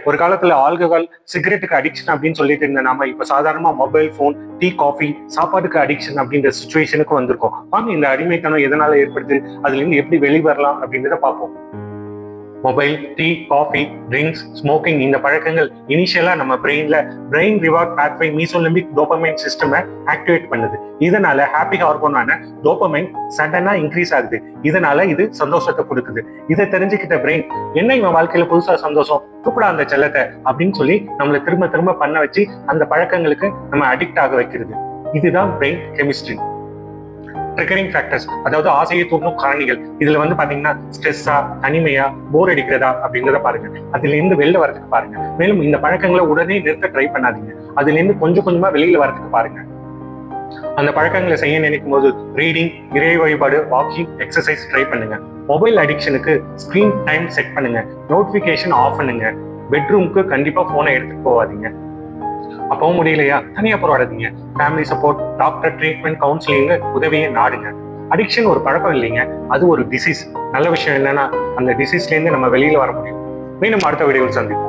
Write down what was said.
ஒரு காலத்துல alcohol சிகரெட்டுக்கு addiction அப்படின்னு சொல்லிட்டு இருந்த நாம இப்ப சாதாரணமா மொபைல் போன், டீ, காஃபி, சாப்பாட்டுக்கு அடிக்ஷன் அப்படின்ற சுச்சுவேஷனுக்கு வந்திருக்கோம். வாங்க இந்த அடிமைத்தனம் எதனால ஏற்படுது, அதுல இருந்து எப்படி வெளிவரலாம் அப்படின்றத பார்ப்போம். Mobile, tea, coffee, drinks, smoking இந்த பழக்கங்கள் இனிஷியலா நம்ம பிரெயின் ரிவார்ட் பாத்வே மீசோலிம்பிக் டோபமைன் சிஸ்டமை ஆக்டிவேட் பண்ணுது. இதனால ஹாப்பி ஹார்மோனான டோபமைன் சடனா இன்க்ரீஸ் ஆகுது. இதனால இது சந்தோஷத்தை கொடுக்குது. இதை தெரிஞ்சுக்கிட்ட பிரெயின், என்ன இவன் வாழ்க்கையில புதுசா சந்தோஷம், கூப்பிடா அந்த செல்லத்தை அப்படின்னு சொல்லி நம்மளை திரும்ப திரும்ப பண்ண வச்சு அந்த பழக்கங்களுக்கு நம்ம அடிக்ட் ஆக வைக்கிறது. இதுதான் பிரெயின் கெமிஸ்ட்ரி. ட்ரிகரிங் ஃபேக்டர்ஸ், அதாவது ஆசையை தூண்டும் காரணிகள். இதுல பாத்தீங்கன்னா ஸ்ட்ரெஸ்ஸா, தனிமையா, போர் அடிக்கிறதா அப்படின்றத பாருங்க. அதுல இருந்து வெளில வரதுக்கு பாருங்க. மேலும் இந்த பழக்கங்களை உடனே நிறுத்த ட்ரை பண்ணாதீங்க. அதுல இருந்து கொஞ்சம் கொஞ்சமா வெளியில வரதுக்கு பாருங்க. அந்த பழக்கங்களை செய்ய நினைக்கும் போது ரீடிங், இறை வழிபாடு, வாக்கிங், எக்ஸசைஸ் ட்ரை பண்ணுங்க. மொபைல் அடிக்ஷனுக்கு ஸ்கிரீன் டைம் செட் பண்ணுங்க. நோட்டிபிகேஷன் ஆஃப் பண்ணுங்க. பெட்ரூமுக்கு கண்டிப்பா போனை எடுத்துட்டு போவாதீங்க. அப்பவும் முடியலையா, தனியா போராடாதீங்க. Family support, doctor, treatment, counselling உதவியை நாடுங்க. அடிக்ஷன் ஒரு பழக்கம் இல்லைங்க, அது ஒரு டிசீஸ். நல்ல விஷயம் என்னன்னா அந்த டிசீஸ்ல இருந்து நம்ம வெளியில வர முடியும். மீண்டும் அடுத்த வீடியோவில் சந்திப்போம்.